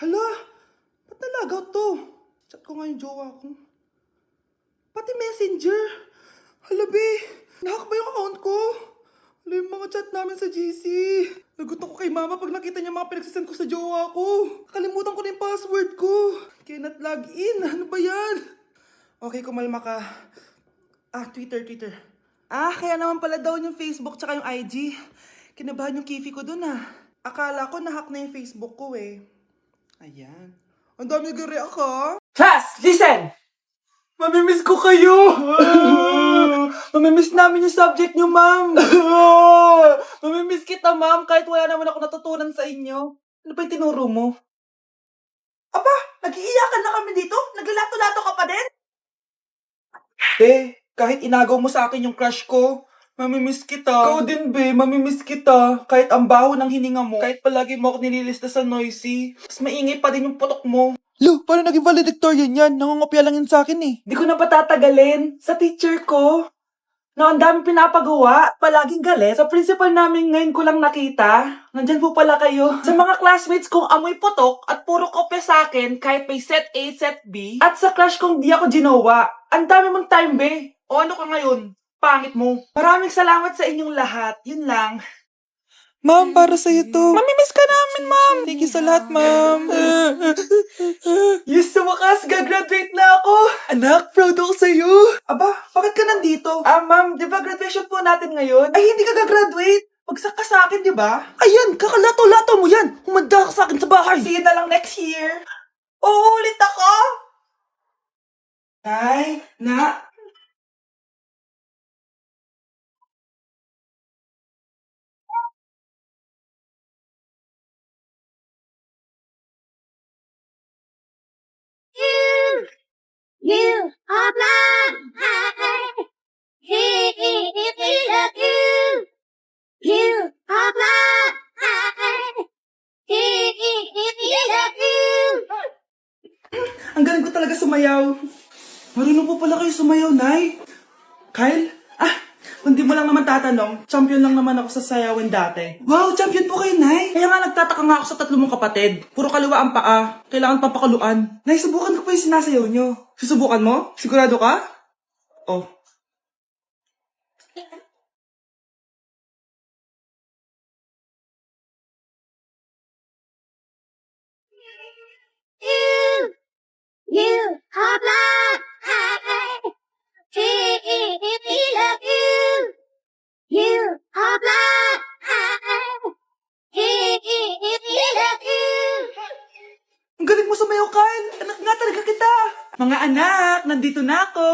Hala, ba't nalagaw to? Chat ko nga yung jowa ko. Pati messenger. Hala, be. Nahack ba yung account ko? Hala, yung mga chat namin sa GC. Nagutom ko kay mama pag nakita niya mga pinagsasend ko sa jowa ko. Kalimutan ko na yung password ko. Cannot log in. Ano ba yan? Okay, kumalma ka. Twitter. Kaya naman pala daw yung Facebook tsaka yung IG. Kinabahan yung kifi ko dun Akala ko nahack na yung Facebook ko eh. Ayan. Ang dami nag-react ha. Class, listen! Mamimiss ko kayo! Mamimiss namin yung subject nyo, ma'am! Mamimiss kita, ma'am, kahit wala naman ako natutunan sa inyo. Ano ba yung tinuro mo? Aba, nag-iiyakan na kami dito? Naglalato-lato ka pa din? Kahit inagaw mo sa akin yung crush ko, mamimiss kita. Ikaw din, mamimiss kita. Kahit ang baho ng hininga mo, kahit palagi mo ako nililista sa noisy, mas maingay pa din yung putok mo. Lo, paano naging valedictorian yan? Nangungopia lang yan sa akin eh. Di ko na patatagalin sa teacher ko. Na ang daming pinapagawa, palaging galit. Sa principal namin ngayon ko lang nakita. Nandyan po pala kayo. Sa mga classmates kong amoy putok at puro kopya sa akin kahit may set A, set B. At sa crush kong di ako ginawa. Ang dami mong time, be. O ano ka ngayon? Pangit mo. Maraming salamat sa inyong lahat. Yun lang. Ma'am, para sa'yo to. Mamimiss ka namin, ma'am. Thank you sa lahat, ma'am. Yes, sa wakas, gagraduate na ako. Anak, proud ako sa'yo. Aba, bakit ka nandito? Ma'am, di ba graduation po natin ngayon? Ay, hindi ka gagraduate. Bagsak ka sa akin, di ba? Ayan, kakalato-lato mo yan. Humanda ka sa akin sa bahay. See you na lang next year. Uulit ako? Nay, na. You are blind. He is you. You are blind. He is you. Ang galing ko talaga sumayaw. Marunong po pala kayo sumayaw, Nay. Kyle? Kung di mo lang naman tatanong, champion lang naman ako sa sayawin dati. Wow, champion po kayo, Nay. Kaya nga nagtataka nga ako sa tatlo mong kapatid. Puro kaliwa ang paa. Kailangan papakaluan. Nay, subukan ko pa yung sinasayaw nyo. Susubukan mo? Sigurado ka? Oh. You are blind. He is you. You are blind. He is you. Ang galing mo sumayaw, Kyle. Anak nga talaga kita. Mga anak, nandito na ako.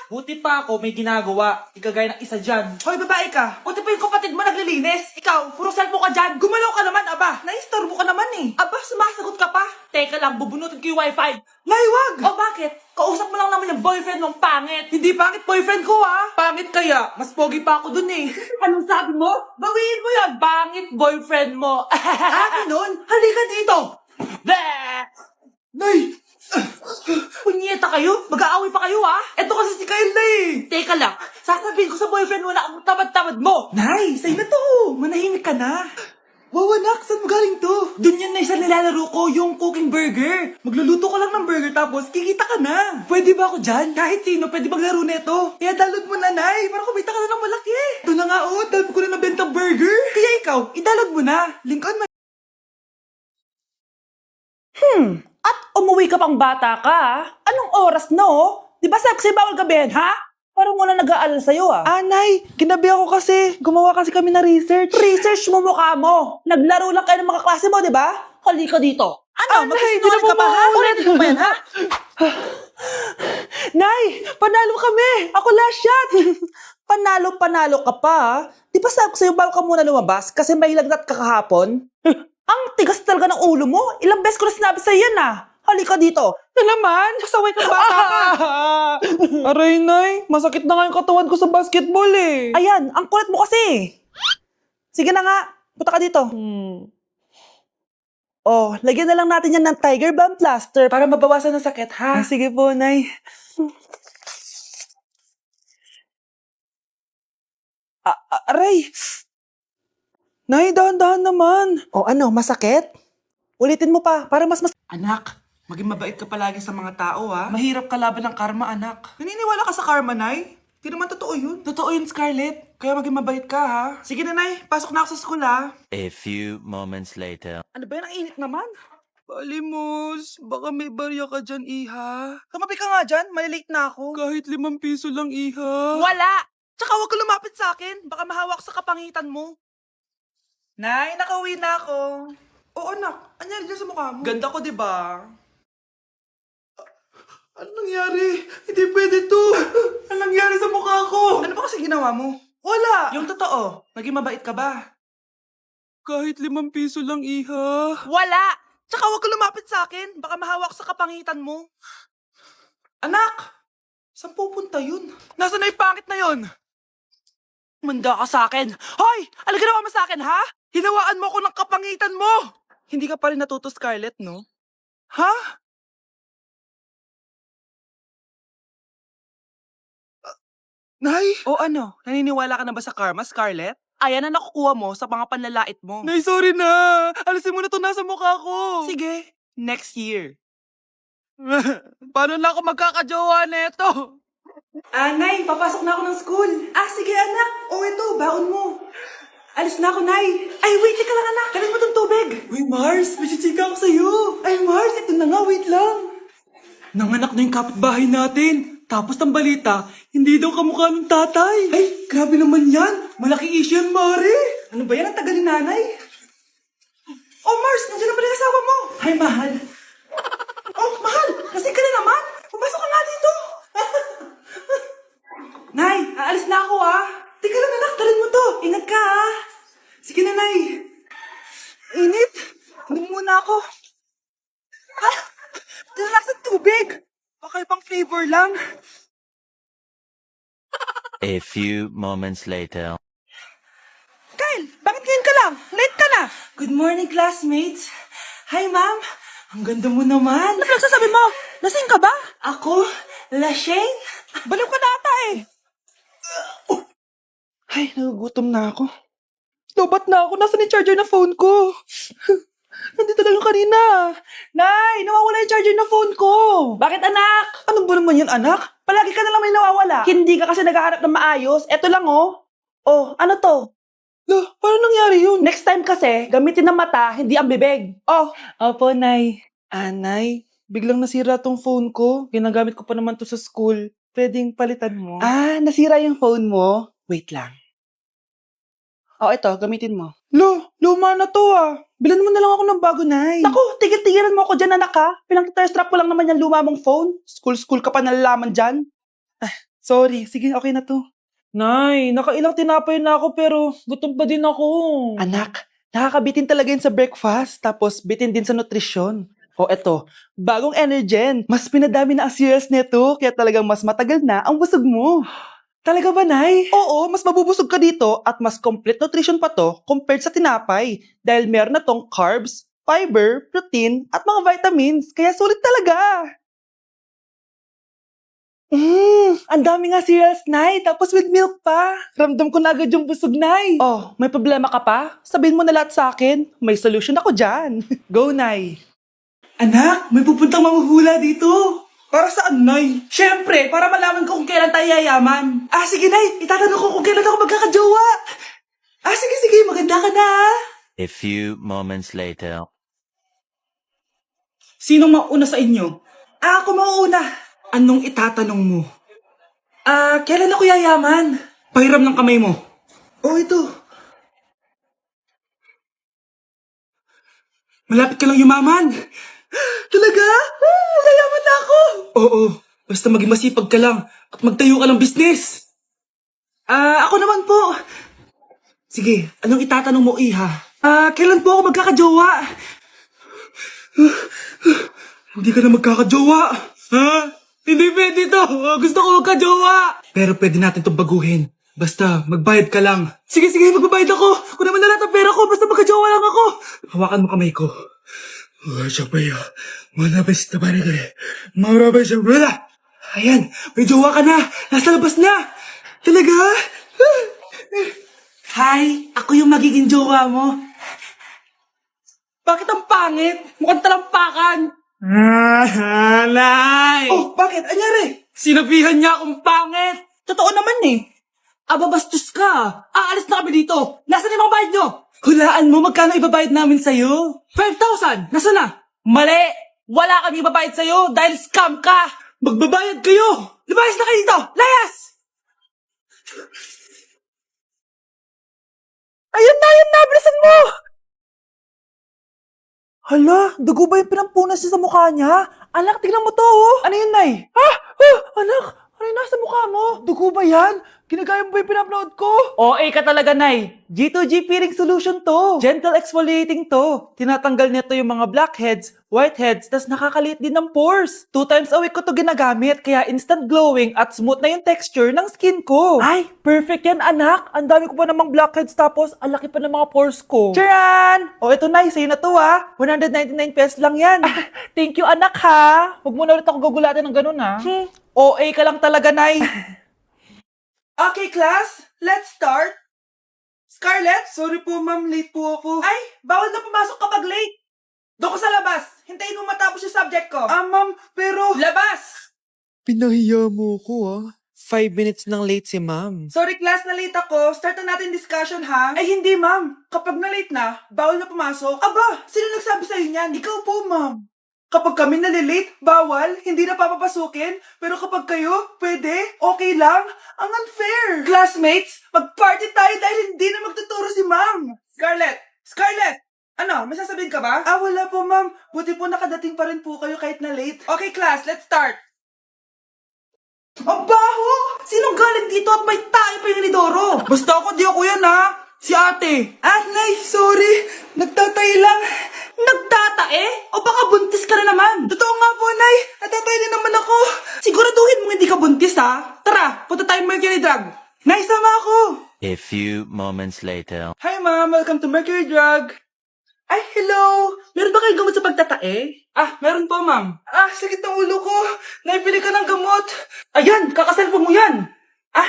Buti pa ako may ginagawa. Ikagaya ng isa dyan. Hoy, babae ka. Buti pa yung kapatid mo naglilinis. Ikaw, puro cellphone ka dyan. Gumalaw ka naman, aba. Naistorbo ka naman eh. Aba, sumasagot ka pa. Teka lang, bubunutin ko yung wifi. Nay, wag. O bakit? Kausap mo lang naman yung boyfriend mong pangit. Hindi pangit boyfriend ko, Pangit kaya. Mas pogi pa ako dun eh. Anong sabi mo? Bawiin mo yun. Bangit boyfriend mo. Nun, halika dito. Bleh! Nay, Punyeta kayo? Mag-aaway pa kayo, eto kasi si Kyle na eh. Teka lang, sasabihin ko sa boyfriend mo na ang tamad-tamad mo. Nay, sa'yo na to. Manahimik ka na. Wow, anak, saan mo galing to? Dun yun na isa nilalaro ko, yung cooking burger. Magluluto ka lang ng burger tapos kikita ka na. Pwede ba ako dyan? Kahit sino, pwede maglaro nito. Kaya download mo na, Nay, para kumita ka na ng malaki. Ito na nga, dami ko na nabenta burger. Kaya ikaw, i-download mo na. Link on my... At umuwi ka pang bata ka, Anong oras no? Di ba sexy bawal gabihin, ha? Parang wala nag-aalala sa'yo, Nay, ginabi ako kasi. Gumawa kasi kami na research. Research mo mukha mo. Naglaro lang kayo ng mga klase mo, di ba? Halika dito. Ano? Magsisinungaling ka pa, ha? Ulitin mo ba yan, ha? Nay, panalo kami. Ako last shot. Panalo ka pa, ha? Di ba sabi ko sa'yo bago ka muna lumabas kasi may lagnat ka kahapon? Ang tigas talaga ng ulo mo. Ilang beses ko na sinabi sa'yo yan, Halika dito. Na naman, pasaway ka bata ka. Aray, Nay, masakit na nga yung katawan ko sa basketball eh. Ayan, ang kulit mo kasi. Sige na nga, punta ka dito. Oh, lagyan na lang natin yan ng Tiger Balm plaster para mabawasan ng sakit, ha? Sige po, Nay. Aray! Nay, dahan-dahan naman. O ano, masakit? Ulitin mo pa, para mas. Anak, maging mabait ka palagi sa mga tao, ha? Mahirap kalaban ng karma, anak. Naniniwala ka sa karma, Nay? Di naman totoo yun. Totoo yun, Scarlett. Kaya maging mabait ka, ha? Sige na, Nay. Pasok na ako sa school, ha? A few moments later. Ano ba yan? Ang init naman. Palimos, baka may barya ka dyan, Iha. Tumabi ka nga dyan, malilate na ako. Kahit 5 piso lang, Iha. Wala! Tsaka huwag ka lumapit sa akin. Baka mahawak sa kapangitan mo. Nay, nakauwi na ako. Oo, anak. Anyari dyan sa mukha mo? Ganda ko, di ba? Ano nangyari? Hindi pwede to. Ano nangyari sa mukha ko? Ano ba kasi ginawa mo? Wala. Yung totoo, naging mabait ka ba? Kahit 5 piso lang, Iha. Wala! Tsaka huwag ka lumapit sa akin. Baka mahawak sa kapangitan mo. Anak! Saan pupunta yun? Nasaan na yung pangit na yun? Manda ka sa akin. Hoy! Ano ginawa mo sa akin, ha? Hinawaan mo ako ng kapangitan mo! Hindi ka pa rin natuto, Scarlett, no? Ha? Nay! O ano? Naniniwala ka na ba sa karma, Scarlett? Ayan na nakukuha mo sa mga panlalait mo. Nay, sorry na. Alisin mo na to nasa mukha ko. Sige, next year. Paano na ako magkakajowa neto? Nay, papasok na ako ng school. Sige anak. Ito, baon mo. Alis na ako, Nay. Ay, wait, teka lang anak. Kanin mo tong tubig. Uy, Mars, may chichika ako sa'yo. Ay, Mars, ito na nga, wait lang. Nanganak na yung kapitbahay natin. Tapos ang balita, hindi daw kamukha ng tatay. Ay, grabe naman yan. Malaking issue yan, Mare. Ano ba yan? Ang tagal ni nanay. Oh, Mars, nandiyan na pala yung asawa mo. Ay, mahal. Oh, mahal, lasing ka na naman. Pumasok ka nga dito. Nay, aalis na ako Teka lang anak, dalhin mo to. Ingat ka Sige na, Nay. Init. Hindi muna ako. Dala sa tubig. Baka pang flavor lang. A few moments later. Kyle, bakit ngayon ka lang? Late ka na. Good morning, classmates. Hi, ma'am. Ang ganda mo naman. Ano nagsasabi mo? Lasing ka ba? Ako? Lashane? Baliw ka na ata Ay, nagugutom na ako. Lobat na ako. Nasaan yung charger na phone ko? Nandito lang yung kanina. Nay, nawawala yung charger ng phone ko. Bakit anak? Ano ba naman yan, anak? Palagi ka na lang may nawawala. Hindi ka kasi naghahanap ng maayos. Eto lang Oh, ano to? Lo, paano nangyari yun? Next time kasi, gamitin ng mata, hindi ang bibig. Oh, Opo, Nay. Nay, biglang nasira tong phone ko. Ginagamit ko pa naman to sa school. Pwedeng palitan mo? nasira yung phone mo? Wait lang. Oh, ito, gamitin mo. Lo, luma na to Bilan mo na lang ako ng bago, Nay. Naku, tigil-tigilan mo ako dyan, anak ha. Pinang-strap ko lang naman yung luma mong phone. School ka pa nalalaman dyan. Sorry, sige, okay na to. Nay, nakailang tinapay na ako pero gutom pa din ako. Anak, nakakabitin talaga yun sa breakfast, tapos bitin din sa nutrisyon. O eto, bagong Energen. Mas pinadami na ang cereals nito, kaya talagang mas matagal na ang busog mo. Talaga ba, Nay? Oo, mas mabubusog ka dito at mas complete nutrition pa to compared sa tinapay. Dahil meron na tong carbs, fiber, protein, at mga vitamins. Kaya sulit talaga. Ang dami nga cereals, Nay. Tapos with milk pa. Ramdam ko na agad yung busog, Nay. Oh, may problema ka pa? Sabihin mo na lahat sa akin. May solution ako dyan. Go, Nay. Anak, may pupuntang manghuhula dito. Para saan, Nay? Siyempre, para malaman ko kung kailan tayo yayaman. Sige, Nay. Itatanong ko kung kailan ako magkakajowa. Sige. Maganda ka na, A few moments later. Sinong mauna sa inyo? Ako mauna. Anong itatanong mo? Kailan ako yayaman? Pahiram ng kamay mo. Ito. Malapit ka lang yumaman. Talaga? Yayaman na ako. Oo. Basta maging masipag ka lang at magtayo ka ng business. Ako naman po. Sige, anong itatanong mo, Iha? Kailan po ako magkakajowa? Hindi ka na magkakajowa. Hindi pwede to. Gusto ko magkajowa. Pero pwede natin itong baguhin. Basta, magbayad ka lang. Sige, magbabayad ako. Kung naman na lahat ang pera ko, basta magkajowa lang ako. Hawakan mo kamay ko. Ayan, may jowa ka na. Nasa labas na. Talaga? Hi, ako yung magiging jowa mo. Bakit ang pangit? Mukhang talampakan. Nay! Oh, bakit? Anyari? Sinabihan niya akong pangit. Totoo naman eh. Ababastos ka. Aalis na kami dito. Nasaan yung mga bayad nyo? Hulaan mo magkano ibabayad namin sa'yo. 5,000. Nasaan na? Mali. Wala kami ibabayad sa'yo dahil scam ka. Magbabayad kayo. Lumayas na kayo dito. Layas! Ayun na! Bilisan mo! Hala, dugo ba yung pinampunas niya sa mukha niya? Anak, tignan mo to, oh. Ano yun, Nay? Anak, ano yung nasa mukha mo? Dugo ba yan? Ginagaya mo ba yung pinupload ko? OA ka talaga, Nay. G2G peeling solution to. Gentle exfoliating to. Tinatanggal nito yung mga blackheads, whiteheads, tas nakakaliit din ng pores. 2 times a week ko to ginagamit, kaya instant glowing at smooth na yung texture ng skin ko. Ay, perfect yan, anak. Ang dami ko pa namang blackheads tapos ang laki pa ng mga pores ko. Charan! O ito, Nay, sa'yo na to, ha. 199 pesos lang yan. Thank you, anak, ha. Huwag mo na ulit ako gugulatin ng ganun, ha. OA ka lang talaga, Nay. Okay, class, let's start. Scarlett, sorry po ma'am, late po ako. Ay, bawal na pumasok kapag late. Doon ko sa labas. Hintayin mo matapos yung subject ko. Ma'am, pero... Labas! Pinahiya mo ko, 5 minutes nang late si ma'am. Sorry class, na late ako. Start na natin discussion, ha? Ay, hindi ma'am. Kapag na late na, bawal na pumasok. Aba, sino nagsabi sa'yo niyan? Ikaw po, ma'am. Kapag kami nalilate, bawal, hindi na papapasukin. Pero kapag kayo, pwede, okay lang. Ang unfair. Classmates, mag-party tayo dahil hindi na magtuturo si ma'am. Scarlett! Scarlett! Ano, may sasabihin ka ba? Wala po ma'am. Buti po nakadating pa rin po kayo kahit na late. Okay class, let's start. Ang baho! Sinong galing dito at may tayo pa yung inidoro? Basta ako, di ako yan ha. Si ate. Nay, sorry. Nagtatay lang. Nagtatae? O baka buntis ka na naman? Totoo nga po, Nay. Natatay din naman ako. Siguraduhin mo hindi ka buntis ha. Tara, punta tayo Mercury Drug. Nay, sama ako. A few moments later. Hi ma'am, welcome to Mercury Drug. Ay, hello! Meron ba kayong gamot sa pagtatae? Meron po, ma'am. Sakit ng ulo ko. Naipili ka ng gamot. Ayan, kakasalpon mo yan.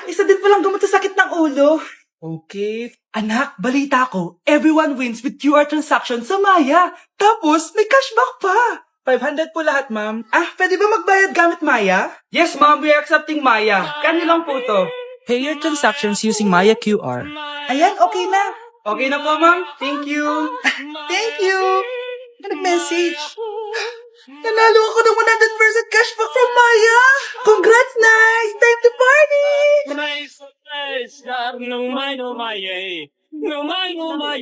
Isa din palang gamot sa sakit ng ulo. Okay. Anak, balita ko, everyone wins with QR transaction sa Maya. Tapos, may cashback pa. 500 po lahat, ma'am. Pwede ba magbayad gamit Maya? Yes, ma'am, we are accepting Maya. Kanilang po to. Pay your transactions using Maya QR. Ayan, okay na. Okay na po, ma'am. Thank you. Thank you. Nag-message. Nanalo ako ng 100% cashback from Maya. Congrats, nice. Time to party. Nice, no my, no my, no my, no my,